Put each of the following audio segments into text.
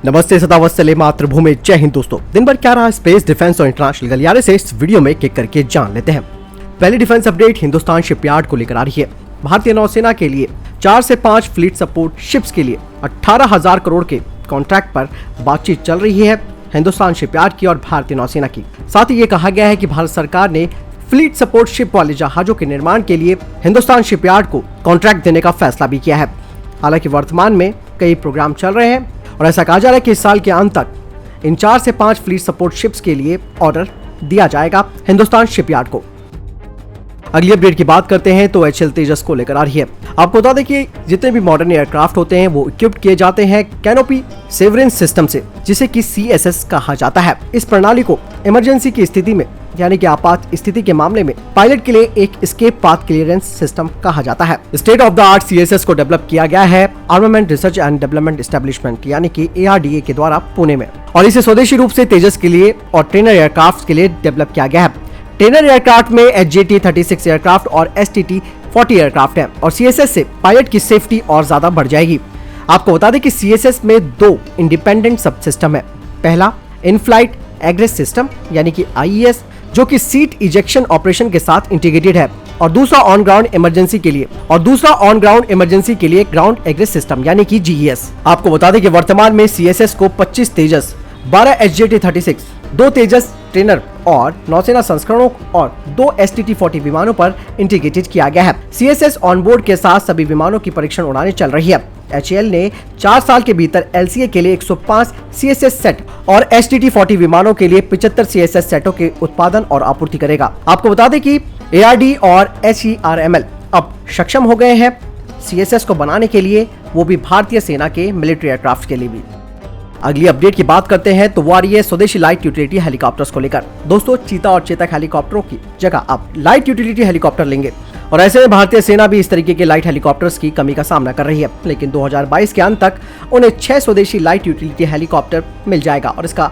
नमस्ते, सदावत्सले मातृभूमि, जय हिंद। दोस्तों, दिन भर क्या रहा स्पेस, डिफेंस और इंटरनेशनल गलियारे से इस वीडियो में किक करके जान लेते हैं। पहली डिफेंस अपडेट हिंदुस्तान शिपयार्ड को लेकर आ रही है। भारतीय नौसेना के लिए 4 से 5 फ्लीट सपोर्ट शिप्स के लिए 18,000 करोड़ के कॉन्ट्रैक्ट पर बातचीत चल रही है हिंदुस्तान शिपयार्ड की और भारतीय नौसेना की। साथ ही ये कहा गया है कि भारत सरकार ने फ्लीट सपोर्ट शिप वाले जहाजों के निर्माण के लिए हिंदुस्तान शिपयार्ड को कॉन्ट्रैक्ट देने का फैसला भी किया है। हालांकि वर्तमान में कई प्रोग्राम चल रहे हैं और ऐसा कहा जा रहा है कि इस साल के अंत तक इन 4 से 5 फ्लीट सपोर्ट शिप्स के लिए ऑर्डर दिया जाएगा हिंदुस्तान शिपयार्ड को। अगली अपडेट की बात करते हैं तो HL तेजस को लेकर आ रही है। आपको बता दें कि जितने भी मॉडर्न एयरक्राफ्ट होते हैं वो इक्विप्ड किए जाते हैं कैनोपी सेवरेंस सिस्टम से, जिसे कि CSS कहा जाता है। इस प्रणाली को इमरजेंसी की स्थिति में यानी कि आपात स्थिति के मामले में पायलट के लिए एक एस्केप पाथ क्लियरेंस सिस्टम कहा जाता है। State of the art CSS को डेवलप किया गया है armament research and development establishment यानी कि ARDA के द्वारा पुणे में, और इसे स्वदेशी रूप से तेजस के लिए और ट्रेनर एयरक्राफ्ट के लिए डेवलप किया गया है। ट्रेनर एयरक्राफ्ट में HJT-36 एयरक्राफ्ट और STT-40 एयरक्राफ्ट है और CSS से पायलट की सेफ्टी और ज्यादा बढ़ जाएगी। आपको बता दें कि CSS में 2 इंडिपेंडेंट सब सिस्टम है। पहला इन फ्लाइट एग्रेस सिस्टम यानी कि IES, जो कि सीट इजेक्शन ऑपरेशन के साथ इंटीग्रेटेड है, और दूसरा ऑन ग्राउंड इमरजेंसी के लिए ग्राउंड एग्रेस सिस्टम यानी कि GES। आपको बता दें कि वर्तमान में CSS को 25 तेजस, 12 HJT-36, 2 तेजस ट्रेनर और नौसेना संस्करणों और 2 STT-40 विमानों पर इंटीग्रेटेड किया गया है। CSS ऑनबोर्ड के साथ सभी विमानों की परीक्षण उड़ानें चल रही है। HAL ने 4 साल के भीतर LCA के लिए 105 CSS सेट और STT-40 विमानों के लिए 75 CSS सेटों के उत्पादन और आपूर्ति करेगा। आपको बता दें कि ARD और HERML अब सक्षम हो गए हैं CSS को बनाने के लिए, वो भी भारतीय सेना के मिलिट्री एयरक्राफ्ट के लिए भी। अगली अपडेट की बात करते हैं तो वो आ रही है स्वदेशी लाइट यूटिलिटी हेलीकॉप्टर्स को लेकर। दोस्तों, चीता और चेतक हेलीकॉप्टरों की जगह आप लाइट यूटिलिटी हेलीकॉप्टर लेंगे, और ऐसे में भारतीय सेना भी इस तरीके के लाइट हेलीकॉप्टर्स की कमी का सामना कर रही है। लेकिन 2022 के अंत तक उन्हें 6 स्वदेशी लाइट यूटिलिटी हेलीकॉप्टर मिल जाएगा और इसका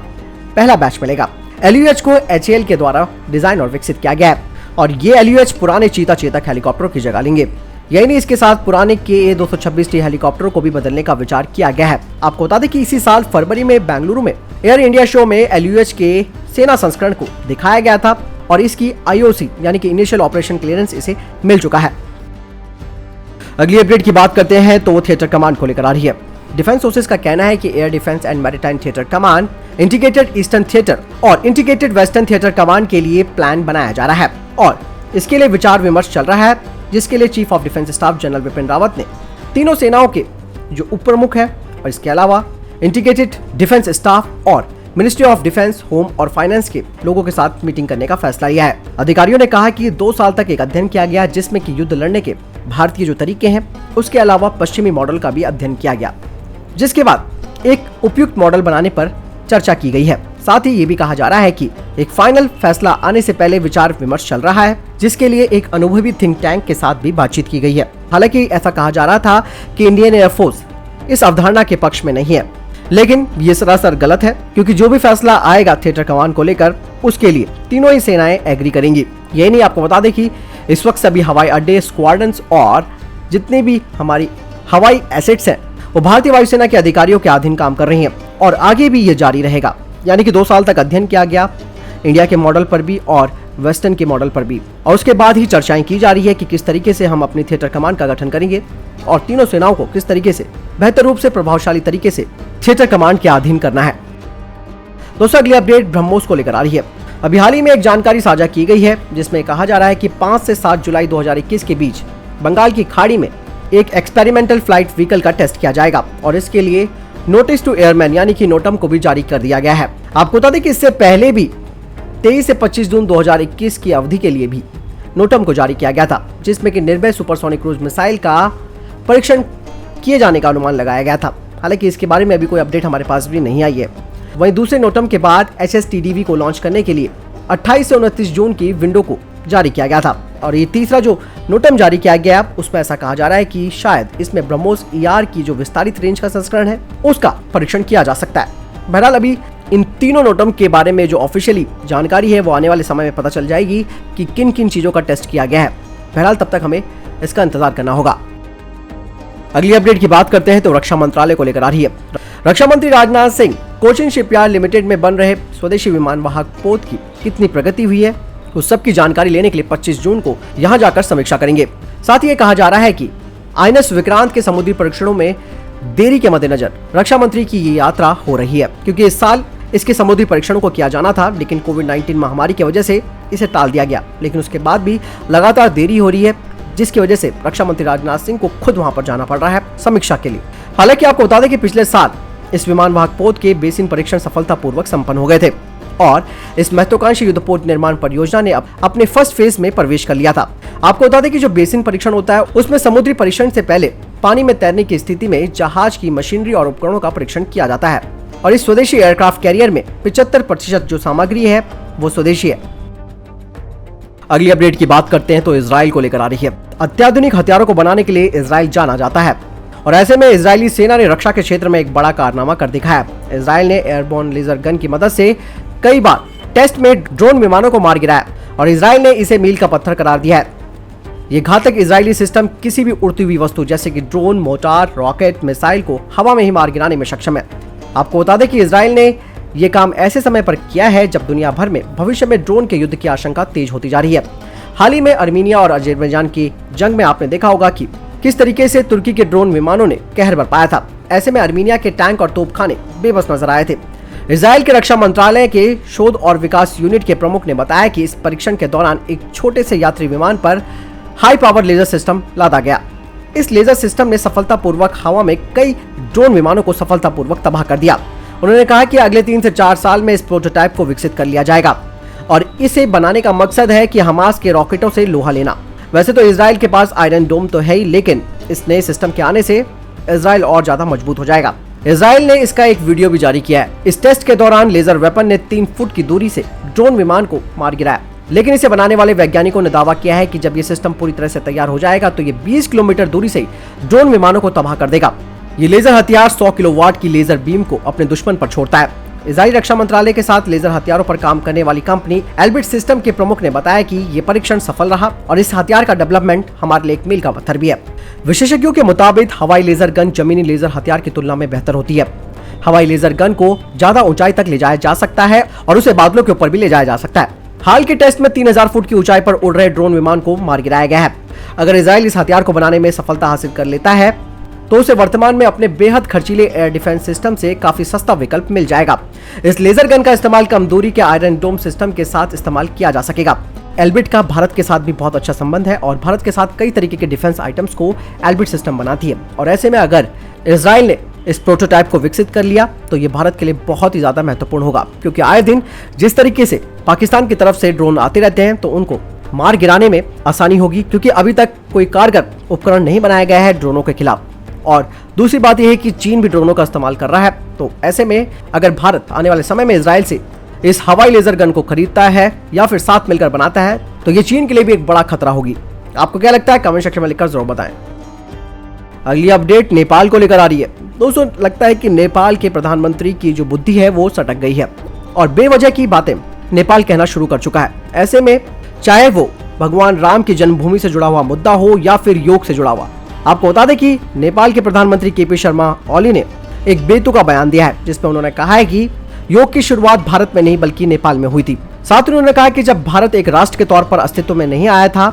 पहला बैच मिलेगा। LUH को HAL के द्वारा डिजाइन और विकसित किया गया है और ये LUH पुराने चीता चेतक हेलीकॉप्टरों की जगह लेंगे। यही नहीं, इसके साथ पुराने KA-226T हेलीकॉप्टरों को भी बदलने का विचार किया गया है। आपको बता दें कि इसी साल फरवरी में बेंगलुरु में एयर इंडिया शो में LUH के सेना संस्करण को दिखाया गया था और इसकी IOC यानी कि इनिशियल ऑपरेशन क्लियरेंस इसे मिल चुका है। अगली अपडेट की बात करते हैं तो वो थिएटर कमांड को लेकर आ रही है। डिफेंस सोर्सेज का कहना है कि air defence and maritime theatre command, integrated eastern theatre और इंटीग्रेटेड वेस्टर्न थिएटर कमांड के लिए प्लान बनाया जा रहा है और इसके लिए विचार विमर्श चल रहा है, जिसके लिए chief of defence staff general Vipin Rawat ने तीनों सेनाओं के जो उप प्रमुख है और इसके अलावा इंटीग्रेटेड डिफेंस स्टाफ और मिनिस्ट्री ऑफ डिफेंस, होम और फाइनेंस के लोगों के साथ मीटिंग करने का फैसला लिया है। अधिकारियों ने कहा कि 2 साल तक एक अध्ययन किया गया जिसमें कि युद्ध लड़ने के भारतीय जो तरीके हैं उसके अलावा पश्चिमी मॉडल का भी अध्ययन किया गया, जिसके बाद एक उपयुक्त मॉडल बनाने पर चर्चा की गई है। साथ ही ये भी कहा जा रहा है कि एक फाइनल फैसला आने से पहले विचार विमर्श चल रहा है, जिसके लिए एक अनुभवी थिंक टैंक के साथ भी बातचीत की गई है। हालांकि ऐसा कहा जा रहा था कि इंडियन एयरफोर्स इस अवधारणा के पक्ष में नहीं है, लेकिन ये सरासर गलत है, क्योंकि जो भी फैसला आएगा थिएटर कमान को लेकर उसके लिए तीनों ही सेनाएं एग्री करेंगी। यही नहीं, आपको बता दें कि इस वक्त सभी हवाई अड्डे, स्क्वाड्रंस और जितनी भी हमारी हवाई एसेट्स हैं वो भारतीय वायुसेना के अधिकारियों के अधीन काम कर रही हैं और आगे भी ये जारी रहेगा। यानी कि 2 साल तक अध्ययन किया गया इंडिया के मॉडल पर भी और वेस्टर्न के मॉडल पर भी, और उसके बाद ही चर्चाएं की जा रही है कि किस तरीके से हम अपनी थिएटर कमांड का गठन करेंगे और तीनों सेनाओं को किस तरीके से बेहतर रूप से प्रभावशाली तरीके से थिएटर कमांड के अधीन करना है। दोस्तों, अगली अपडेट ब्रह्मोस को लेकर आ रही है। अभी हाल ही में एक जानकारी साझा की गई है जिसमें कहा जा रहा है कि 5 से 7 जुलाई 2021 के बीच बंगाल की खाड़ी में एक एक्सपेरिमेंटल फ्लाइट व्हीकल का टेस्ट किया जाएगा और इसके लिए नोटिस टू एयरमैन यानी कि नोटम को भी जारी कर दिया गया है। आपको बता दें कि इससे पहले भी 23 से 25 जून 2021 की अवधि के लिए भी नोटम को जारी किया गया था, जिसमें कि निर्भय सुपरसोनिक क्रूज मिसाइल का परीक्षण किए जाने का अनुमान लगाया गया था। हालांकि इसके बारे में अभी कोई अपडेट हमारे पास भी नहीं आई है। वहीं दूसरे नोटम के बाद HSTDV को लॉन्च करने के लिए 28 से 29 जून की विंडो को जारी किया गया था और ये तीसरा जो नोटम जारी किया गया उसमें ऐसा कहा जा रहा है कि शायद इसमें ब्रह्मोस ER की जो विस्तारित रेंज का संस्करण है उसका परीक्षण किया जा सकता है। बहरहाल अभी इन तीनों नोटम के बारे में जो ऑफिशियली जानकारी है वो आने वाले समय में पता चल जाएगी कि किन किन चीजों का टेस्ट किया गया है। बहरहाल तब तक हमें इसका इंतजार करना होगा। अगली अपडेट की बात करते हैं तो रक्षा मंत्रालय को लेकर आ रही है। रक्षा मंत्री राजनाथ सिंह कोचिन शिपयार्ड लिमिटेड में बन रहे स्वदेशी विमान वाहक पोत की कितनी प्रगति हुई है, उस सब की जानकारी लेने के लिए 25 जून को यहां जाकर समीक्षा करेंगे। साथ ही ये कहा जा रहा है कि आईएनएस विक्रांत के समुद्री परीक्षणों में देरी के मद्देनजर रक्षा मंत्री की ये यात्रा हो रही है, क्योंकि इस साल इसके समुद्री परीक्षणों को किया जाना था, लेकिन कोविड-19 महामारी की वजह से इसे टाल दिया गया। लेकिन उसके बाद भी लगातार देरी हो रही है, जिसकी वजह से रक्षा मंत्री राजनाथ सिंह को खुद वहां पर जाना पड़ रहा है समीक्षा के लिए। हालांकि आपको बता दें कि पिछले साल इस विमान वाहक पोत के बेसिन परीक्षण सफलतापूर्वक संपन्न हो गए थे और इस महत्वाकांक्षी युद्धपोत निर्माण परियोजना ने अब अपने फर्स्ट फेज में प्रवेश कर लिया था। आपको बता दें कि जो बेसिन परीक्षण होता है उसमें समुद्री परीक्षण से पहले पानी में तैरने की स्थिति में जहाज की मशीनरी और उपकरणों का परीक्षण किया जाता है और इस स्वदेशी एयरक्राफ्ट कैरियर में 75% जो सामग्री है वो स्वदेशी है। अगली अपडेट की बात करते हैं तो इजराइल को लेकर आ रही है। अत्याधुनिक हथियारों को बनाने के लिए इजराइल जाना जाता है और ऐसे में इजरायली सेना ने रक्षा के क्षेत्र में एक बड़ा कारनामा कर दिखाया। इजराइल ने एयरबोर्न लेजर गन की मदद से कई बार टेस्ट में ड्रोन विमानों को मार गिराया और इजराइल ने इसे मील का पत्थर करार दिया है। ये घातक इजरायली सिस्टम किसी भी उड़ती हुई वस्तु जैसे कि ड्रोन, मोटार, रॉकेट, मिसाइल को हवा में ही मार गिराने में सक्षम है। आपको बता दें कि इजराइल ने ये काम ऐसे समय पर किया है जब दुनिया भर में भविष्य में ड्रोन के युद्ध की आशंका तेज होती जा रही है। हाल ही में अर्मीनिया और अजरबैजान की जंग में आपने देखा होगा कि किस तरीके से तुर्की के ड्रोन विमानों ने कहर बरपाया था। ऐसे में अर्मीनिया के टैंक और तोपखाने बेबस नजर आए थे। इजराइल के रक्षा मंत्रालय के शोध और विकास यूनिट के प्रमुख ने बताया कि इस परीक्षण के दौरान एक छोटे से यात्री विमान पर हाई पावर लेजर सिस्टम लादा गया। इस लेजर सिस्टम ने सफलतापूर्वक हवा में कई ड्रोन विमानों को सफलतापूर्वक तबाह कर दिया। उन्होंने कहा कि अगले 3 से 4 साल में इस प्रोटोटाइप को विकसित कर लिया जाएगा और इसे बनाने का मकसद है कि हमास के रॉकेटों से लोहा लेना। वैसे तो इजराइल के पास आयरन डोम तो है ही, लेकिन इस नए सिस्टम के आने से इजराइल और ज्यादा मजबूत हो जाएगा। इजराइल ने इसका एक वीडियो भी जारी किया है। इस टेस्ट के दौरान लेजर वेपन ने 3 फुट की दूरी से ड्रोन विमान को मार गिराया, लेकिन इसे बनाने वाले वैज्ञानिकों ने दावा किया है कि जब ये सिस्टम पूरी तरह से तैयार हो जाएगा तो ये 20 किलोमीटर दूरी से ड्रोन विमानों को तबाह कर देगा। ये लेजर हथियार 100 किलोवाट की लेजर बीम को अपने दुश्मन पर छोड़ता है। इजरायली रक्षा मंत्रालय के साथ लेजर हथियारों पर काम करने वाली कंपनी एल्बिट सिस्टम के प्रमुख ने बताया कि ये परीक्षण सफल रहा और इस हथियार का डेवलपमेंट हमारे लिए एक मील का पत्थर भी है। विशेषज्ञों के मुताबिक हवाई लेजर गन जमीनी लेजर हथियार की तुलना में बेहतर होती है। हवाई लेजर गन को ज्यादा ऊंचाई तक ले जाया जा सकता है और उसे बादलों के ऊपर भी ले जाया जा सकता है। हाल के टेस्ट में 3000 फुट की ऊंचाई पर उड़ रहे ड्रोन विमान को मार गिराया गया है। अगर इजराइल इस हथियार को बनाने में सफलता हासिल कर लेता है तो उसे वर्तमान में अपने बेहद खर्चीले एयर डिफेंस सिस्टम से काफी सस्ता विकल्प मिल जाएगा। इस लेजर गन का इस्तेमाल कम दूरी के आयरन डोम सिस्टम के साथ इस्तेमाल किया जा सकेगा। एल्बिट का भारत के साथ भी बहुत अच्छा संबंध है और भारत के साथ कई तरीके के डिफेंस आइटम्स को एल्बिट सिस्टम बनाती है और ऐसे में अगर इजराइल ने इस प्रोटोटाइप को विकसित कर लिया तो ये भारत के लिए बहुत ही ज्यादा महत्वपूर्ण होगा, क्योंकि आए दिन जिस तरीके से पाकिस्तान की तरफ से ड्रोन आते रहते हैं तो उनको मार गिराने में आसानी होगी, क्योंकि अभी तक कोई कारगर उपकरण नहीं बनाया गया है ड्रोनों के खिलाफ। और दूसरी बात यह है कि चीन भी ड्रोनों का इस्तेमाल कर रहा है। तो ऐसे में अगर भारत आने वाले समय में इजराइल से इस हवाई लेजर गन को खरीदता है या फिर साथ मिलकर बनाता है तो ये चीन के लिए भी एक बड़ा खतरा होगी। आपको क्या लगता है कमेंट सेक्शन में लिखकर जरूर बताएं। अगली अपडेट नेपाल को लेकर आ रही है। दोस्तों, लगता है कि नेपाल के प्रधानमंत्री की जो बुद्धि है वो सटक गई है और बेवजह की बातें नेपाल कहना शुरू कर चुका है। ऐसे में चाहे वो भगवान राम की जन्मभूमि से जुड़ा हुआ मुद्दा हो या फिर योग से जुड़ा हुआ। आपको बता दें कि नेपाल के प्रधानमंत्री केपी शर्मा ओली ने एक बेतुका बयान दिया है, जिसमें उन्होंने कहा है कि योग की शुरुआत भारत में नहीं बल्कि नेपाल में हुई थी। साथ ही उन्होंने कहा कि जब भारत एक राष्ट्र के तौर पर अस्तित्व में नहीं आया था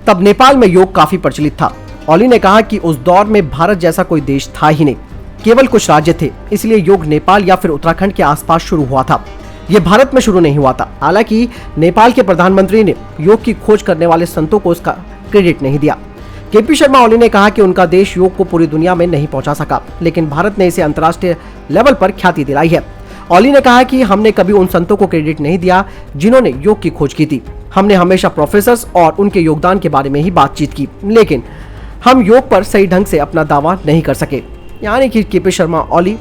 तब नेपाल में योग काफी प्रचलित था। ओली ने कहा कि उस दौर में भारत जैसा कोई देश था ही नहीं, केवल कुछ राज्य थे, इसलिए योग नेपाल या फिर उत्तराखंड के आसपास शुरू हुआ था, ये भारत में शुरू नहीं हुआ था। हालांकि नेपाल के प्रधानमंत्री ने योग की खोज करने वाले संतों को इसका क्रेडिट नहीं दिया। केपी शर्मा ओली ने कहा कि उनका देश योग को पूरी दुनिया में नहीं पहुंचा सका, लेकिन भारत ने इसे अंतर्राष्ट्रीय लेवल पर ख्याति दिलाई है। ओली ने कहा कि हमने कभी उन संतों को क्रेडिट नहीं दिया जिन्होंने योग की खोज की थी। हमने हमेशा प्रोफेसर्स और उनके योगदान के बारे में ही बातचीत की, लेकिन हम योग पर सही ढंग से अपना दावा नहीं कर सके। यानी कि केपी शर्मा ओली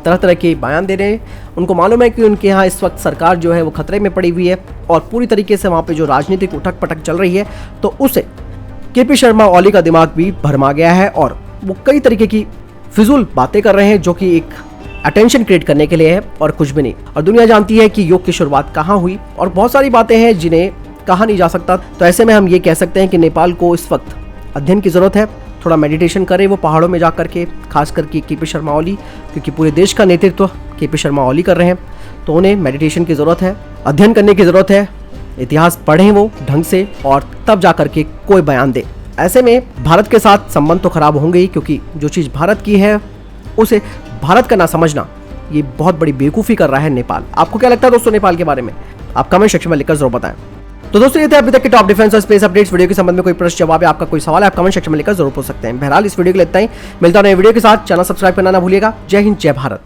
तरह तरह के बयान दे रहे हैं। उनको मालूम है कि उनके यहाँ इस वक्त सरकार जो है वो खतरे में पड़ी हुई है और पूरी तरीके से वहाँ पे जो राजनीतिक उठक पटक चल रही है तो उसे केपी शर्मा ओली का दिमाग भी भरमा गया है और वो कई तरीके की फिजूल बातें कर रहे हैं जो कि एक अटेंशन क्रिएट करने के लिए है और कुछ भी नहीं। और दुनिया जानती है कि योग की शुरुआत कहाँ हुई और बहुत सारी बातें हैं जिन्हें कहा नहीं जा सकता। तो ऐसे में हम ये कह सकते हैं कि नेपाल को इस वक्त अध्ययन की जरूरत है, थोड़ा मेडिटेशन करें वो पहाड़ों में जा करके, खास करके केपी शर्मा ओली, क्योंकि पूरे देश का नेतृत्व केपी शर्मा ओली कर रहे हैं, तो उन्हें मेडिटेशन की ज़रूरत है, अध्ययन करने की ज़रूरत है, इतिहास पढ़ें वो ढंग से और तब जा करके कोई बयान दे। ऐसे में भारत के साथ संबंध तो खराब होंगे ही, क्योंकि जो चीज़ भारत की है उसे भारत का ना समझना, ये बहुत बड़ी बेवकूफ़ी कर रहा है नेपाल। आपको क्या लगता है दोस्तों नेपाल के बारे में? आप कमेंट सेक्शन में लिखकर जरूर बताएं। तो दोस्तों ये थे अभी तक के टॉप डिफेंस और स्पेस अपडेट्स। वीडियो के संबंध में कोई प्रश्न जवाब है, आपका कोई सवाल है, आप कमेंट सेक्शन में लिखकर जरूर पूछ सकते हैं। बहरहाल इस वीडियो के लिए इतना ही, मिलता है नए वीडियो के साथ। चैनल सब्सक्राइब करना ना भूलिएगा। जय हिंद, जय भारत।